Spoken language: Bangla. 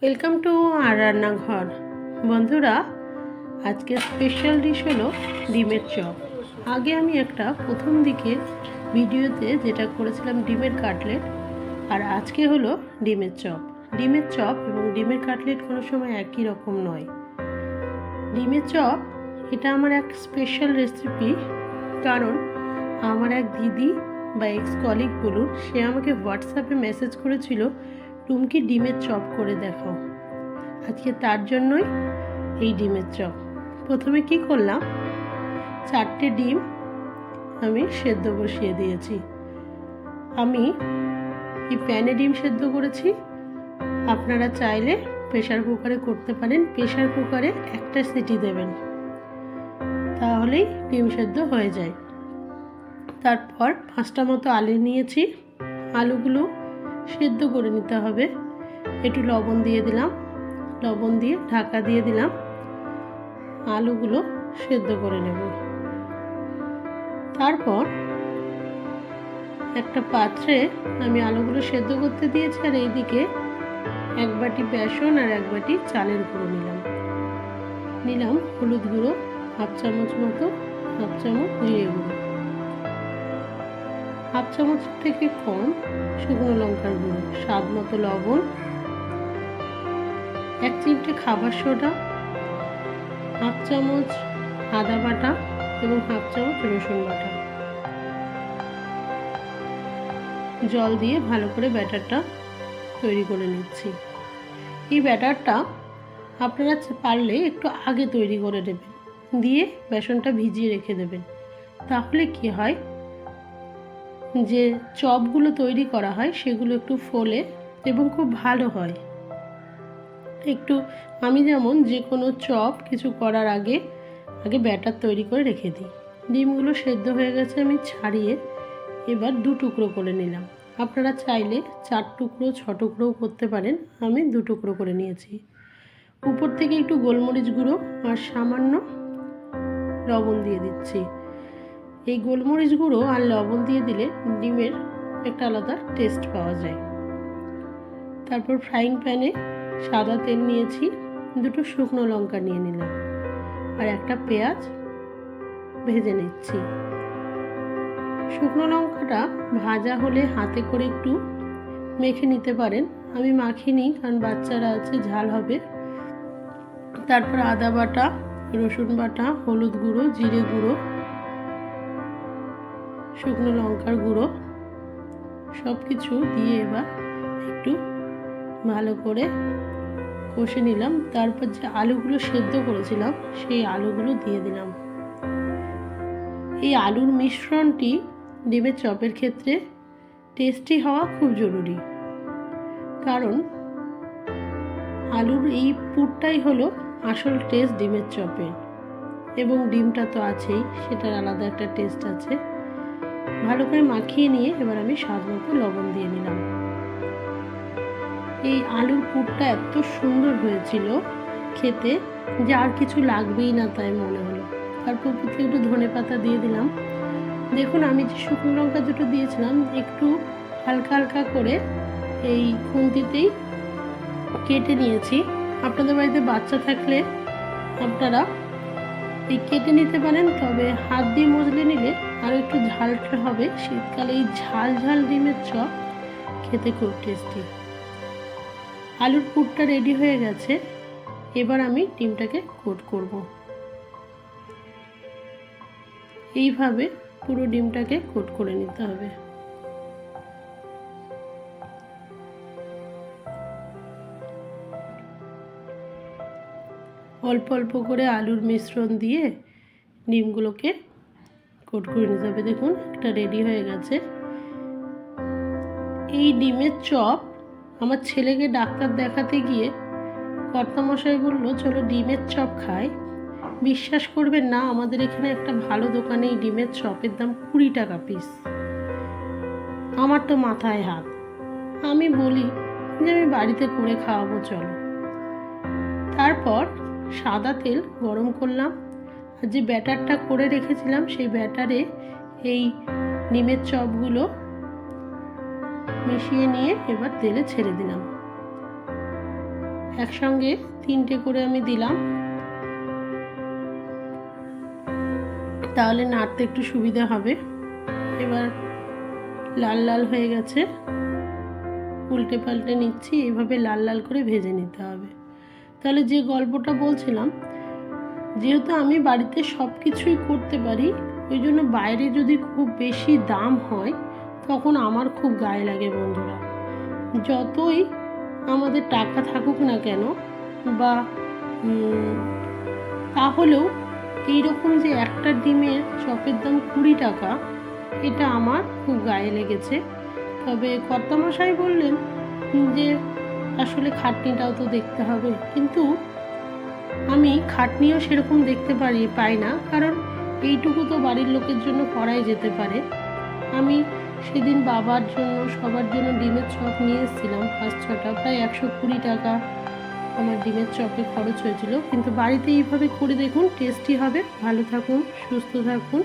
ওয়েলকাম টু আর রান্নাঘর। বন্ধুরা, আজকে স্পেশাল ডিশ হলো ডিমের চপ। আগে আমি একটা প্রথম দিকে ভিডিওতে যেটা করেছিলাম ডিমের কাটলেট, আর আজকে হলো ডিমের চপ। ডিমের চপ এবং ডিমের কাটলেট কোনো সময় একই রকম নয়। ডিমের চপ এটা আমার এক স্পেশাল রেসিপি, কারণ আমার এক দিদি বা এক্স কলিগ বলুন, সে আমাকে হোয়াটসঅ্যাপে মেসেজ করেছিল, টুমকি ডিমের চপ করে দেখাও। আজকে তার জন্যই এই ডিমের চপ। প্রথমে কি করলাম, 4টে ডিম আমি সেদ্ধ বসিয়ে দিয়েছি। আমি এই প্যানে ডিম সেদ্ধ করেছি, আপনারা চাইলে প্রেশার কুকারে করতে পারেন। প্রেশার কুকারে একটা সিটি দেবেন, তাহলেই ডিম সেদ্ধ হয়ে যায়। তারপর 5টা মতো আলু নিয়েছি, আলুগুলো সেদ্ধ করে নিতে হবে। একটু লবণ দিয়ে দিলাম, লবণ দিয়ে ঢাকা দিয়ে দিলাম, আলুগুলো সেদ্ধ করে নেব। তারপর একটা পাত্রে আমি আলুগুলো সেদ্ধ করতে দিয়েছি, আর এইদিকে 1 বাটি বেসন আর 1 বাটি চালের গুঁড়ো নিলাম হলুদ গুঁড়ো 1/2 চামচ মতো, 1/2 চামচ জিরে গুঁড়ো, 1/2 চামচ থেকে কম শুকনো লঙ্কার গুঁড়ো, স্বাদ মতো লবণ, 1 চিমটে খাবার সোডা, 1/2 চামচ আদা বাটা এবং 1/2 চামচ রসুন বাটা। জল দিয়ে ভালো করে ব্যাটারটা তৈরি করে নিচ্ছি। এই ব্যাটারটা আপনারা পারলে একটু আগে তৈরি করে নেবেন, দিয়ে বেসনটা ভিজিয়ে রেখে দেবেন। তাহলে কি হয়, যে চপগুলো তৈরি করা হয় সেগুলো একটু ফোলে এবং খুব ভালো হয়। একটু আমি যেমন যে কোনো চপ কিছু করার আগে ব্যাটার তৈরি করে রেখে দিই। ডিমগুলো সেদ্ধ হয়ে গেছে, আমি ছাড়িয়ে এবার 2 টুকরো করে নিলাম। আপনারা চাইলে 4 টুকরো 6 টুকরোও করতে পারেন, আমি 2 টুকরো করে নিয়েছি। উপর থেকে একটু গোলমরিচ গুঁড়ো আর সামান্য লবণ দিয়ে দিচ্ছি। এই গোলমরিচ গুঁড়ো আর লবণ দিয়ে দিলে ডিমের একটা আলাদা টেস্ট পাওয়া যায়। তারপর ফ্রাইং প্যানে সাদা তেল নিয়েছি, 2টো শুকনো লঙ্কা নিয়ে নিলাম, আর একটা পেঁয়াজ ভেজে নিচ্ছি। শুকনো লঙ্কাটা ভাজা হলে হাতে করে একটু মেখে নিতে পারেন, আমি মাখিনি কারণ বাচ্চারা আছে, ঝাল হবে। তারপর আদা বাটা, রসুন বাটা, হলুদ গুঁড়ো, জিরে গুঁড়ো, শুকনো লঙ্কার গুঁড়ো সব কিছু দিয়ে এবার একটু ভালো করে কষে নিলাম। তারপর যে আলুগুলো সেদ্ধ করেছিলাম সেই আলুগুলো দিয়ে দিলাম। এই আলুর মিশ্রণটি ডিমের চপের ক্ষেত্রে টেস্টি হওয়া খুব জরুরি, কারণ আলুর এই পুরটাই হলো আসল টেস্ট ডিমের চপের, এবং ডিমটা তো আছেই, সেটার আলাদা একটা টেস্ট আছে। ভালো করে মাখিয়ে নিয়ে এবার আমি স্বাদ মতো লবণ দিয়ে নিলাম। এই আলুর পুরটা এত সুন্দর হয়েছিল খেতে যে আর কিছু লাগবেই না তাই মনে হলো। তারপর একটু ধনে পাতা দিয়ে দিলাম। দেখুন, আমি যে শুকনো লঙ্কা 2টো দিয়েছিলাম একটু হালকা হালকা করে এই খুন্তিতেই কেটে নিয়েছি। আপনাদের বাড়িতে বাচ্চা থাকলে আপনারা এই কেটে নিতে পারেন, তবে হাত দিয়ে মজলে নিলে আরও একটু ঝালটা হবে। শীতকালে এই ঝাল ঝাল ডিমের চপ খেতে খুব টেস্টি। আলুর পুরটা রেডি হয়ে গেছে, এবার আমি ডিমটাকে কোট করব। এইভাবে পুরো ডিমটাকে কোট করে নিতে হবে। অল্প অল্প করে আলুর মিশ্রণ দিয়ে ডিমগুলোকে কোট করে নিতে হবে। দেখুন, একটা রেডি হয়ে গেছে। এই ডিমের চপ আমার ছেলেকে ডাক্তার দেখাতে গিয়ে কর্তামশাই বলল, চলো ডিমের চপ খাই। বিশ্বাস করবেন না, আমাদের এখানে একটা ভালো দোকানে এই ডিমের চপের দাম 20 টাকা পিস। আমার তো মাথায় হাত। আমি বলি যে আমি বাড়িতে করে খাওয়াবো, চলো। তারপর সাদা তেল গরম করলাম, আর যে ব্যাটারটা করে রেখেছিলাম সেই ব্যাটারে এই ডিমের চপগুলো মিশিয়ে নিয়ে এবার তেলে ছেড়ে দিলাম। একসঙ্গে 3টে করে আমি দিলাম, তাহলে নাড়তে একটু সুবিধা হবে। এবার লাল লাল হয়ে গেছে, উল্টে পাল্টে নিচ্ছি, এইভাবে লাল লাল করে ভেজে নিতে হবে। তাহলে যে গল্পটা বলছিলাম, যেহেতু আমি বাড়িতে সব কিছুই করতে পারি, ওই জন্য বাইরে যদি খুব বেশি দাম হয় তখন আমার খুব গায়ে লাগে বন্ধুরা। যতই আমাদের টাকা থাকুক না কেন, বা তাহলেও এইরকম যে একটা ডিমের চপের দাম 20 টাকা, এটা আমার খুব গায়ে লেগেছে। তবে কর্তামশাই বললেন যে আসলে খাটনিটাও তো দেখতে হবে, কিন্তু আমি খাটনিও সেরকম দেখতে পাই না, কারণ এইটুকু তো বাড়ির লোকের জন্য করাই যেতে পারে। আমি সেদিন বাবার জন্য, সবার জন্য ডিমের চপ নিয়ে এসেছিলাম 5-6টা, প্রায় 120 টাকা আমার ডিমের চপে খরচ হয়েছিল। কিন্তু বাড়িতে এইভাবে করে দেখুন, টেস্টি হবে। ভালো থাকুন, সুস্থ থাকুন।